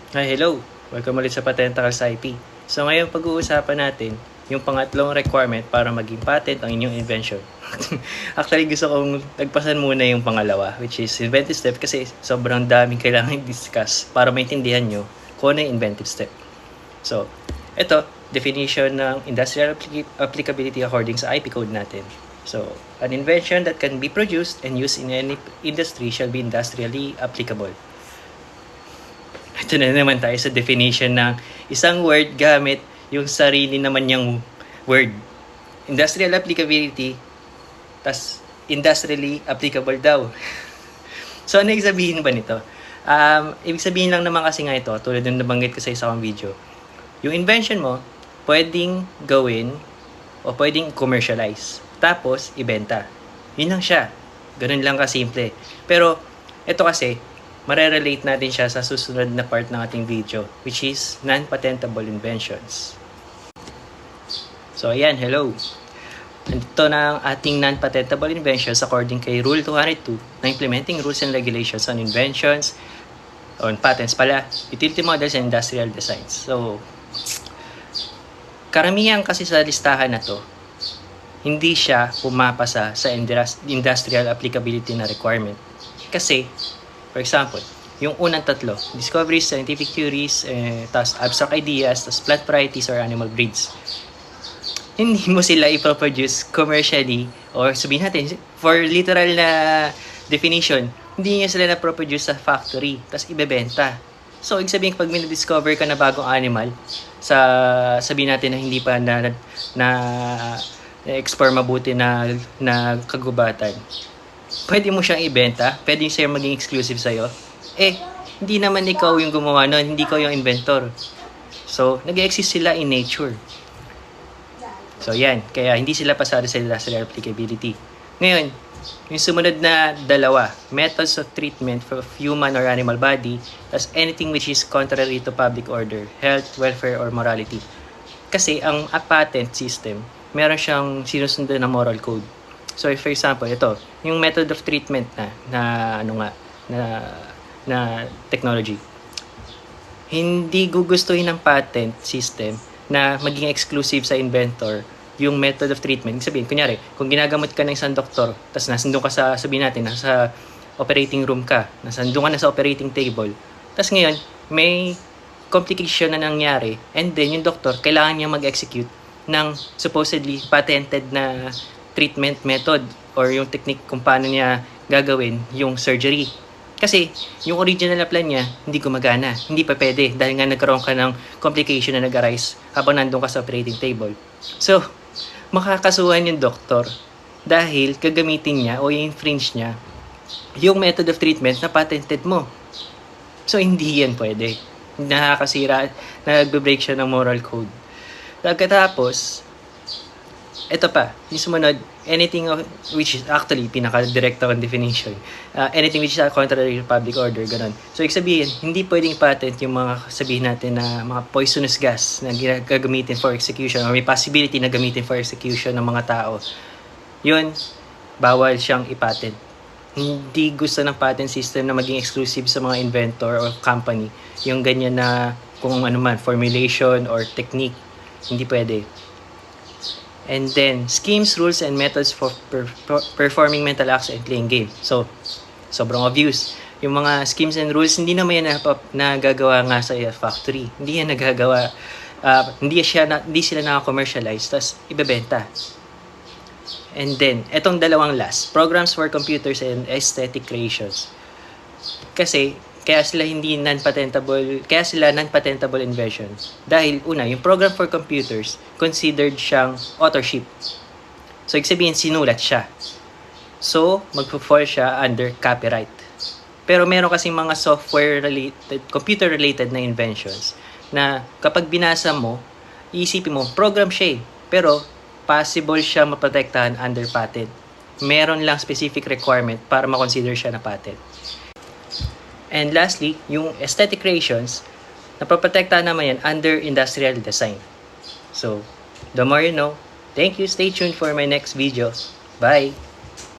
Hi, hello! Welcome ulit sa Patentacles IP. So ngayon pag-uusapan natin yung pangatlong requirement para maging patent ang inyong invention. Actually gusto kong tagpasan muna yung pangalawa, which is inventive step, kasi sobrang daming kailangan i-discuss para maintindihan nyo kung ano yung inventive step. So, ito, definition ng industrial applicability according sa IP code natin. So, an invention that can be produced and used in any industry shall be industrially applicable. Ito na naman tayo sa definition ng isang word gamit yung sarili naman niyang word. Industrial applicability, tas industrially applicable daw. So, ano ibig sabihin ba nito? Ibig sabihin lang naman kasi nga ito, tulad ng nabanggit ko sa isang video, yung invention mo, pwedeng gawin o pwedeng commercialize. Tapos, ibenta. Yun lang siya. Ganun lang kasimple. Pero, ito kasi, marerelate natin siya sa susunod na part ng ating video, which is non-patentable inventions. So, ayan, hello. Ito na ang ating non-patentable inventions according kay Rule 202 na implementing rules and regulations on inventions, on patents pala, utility models and industrial designs. So, karamihan kasi sa listahan na to, hindi siya pumapasa sa industrial applicability na requirement. Kasi, for example, yung unang tatlo, discoveries, scientific theories, tas abstract ideas, tas plant varieties or animal breeds. Hindi mo sila iproproduce commercially, or sabihin natin, for literal na definition, hindi niya sila na-produce sa factory, tas ibebenta. So, ibig sabihin, pag may na-discover ka na bagong animal, sabihin natin na hindi pa na-explore mabuti na kagubatan, pwede mo siyang ibenta, pwede siya maging exclusive sa'yo. Hindi naman ikaw yung gumawa nun, hindi ikaw yung inventor. So, nag-exist sila in nature. So, yan. Kaya hindi sila pasado sa industrial applicability. Ngayon, yung sumunod na dalawa, methods of treatment for human or animal body, as anything which is contrary to public order, health, welfare, or morality. Kasi, ang patent system, meron siyang sinusundan na moral code. So, for example, ito, yung method of treatment na technology. Hindi gugustuhin ng patent system na maging exclusive sa inventor yung method of treatment. Sabihin, kunyari, kung ginagamot ka ng isang doktor, tapos nasandun ka sabihin natin, nasa operating room ka, nasandun ka na sa operating table, tapos ngayon, may complication na nangyari, and then yung doktor, kailangan niya mag-execute ng supposedly patented na treatment method or yung technique kung paano niya gagawin yung surgery. Kasi yung original na plan niya, hindi gumagana. Hindi pa pwede dahil nga nagkaroon ka ng complication na nag-arise habang nandun ka sa operating table. So, makakasuhan yung doktor dahil gagamitin niya o i-infringe niya yung method of treatment na patented mo. So, hindi yan pwede. Nakakasira, nagbe-break siya ng moral code. Pagkatapos, ito pa, yung sumunod, anything which is actually pinaka-direct ang definition. Anything which is contrary to public order, ganun. So, ibig sabihin, hindi pwedeng patent yung mga sabihin natin na mga poisonous gas na gagamitin for execution or may possibility na gamitin for execution ng mga tao. Yun, bawal siyang ipatent. Hindi gusto ng patent system na maging exclusive sa mga inventor or company. Yung ganyan na kung ano man, formulation or technique, hindi pwede. And then, schemes, rules, and methods for performing mental acts and playing game. So, sobrang obvious. Yung mga schemes and rules, hindi naman yan nagagawa nga sa factory. Hindi yan nagagawa. Hindi sila naka-commercialize, tapos ibebenta. And then, etong dalawang last, programs for computers and aesthetic creations. Kasi, kaya sila non-patentable inventions. Dahil una, yung program for computers, considered siyang authorship. So, ibig sabihin, sinulat siya. So, magpo-fall siya under copyright. Pero meron kasing mga software-related, computer-related na inventions na kapag binasa mo, iisipin mo, program siya pero possible siya maprotektahan under patent. Meron lang specific requirement para ma-consider siya na patent. And lastly, yung aesthetic creations, napoprotektahan naman yan under industrial design. So, the more you know. Thank you. Stay tuned for my next video. Bye!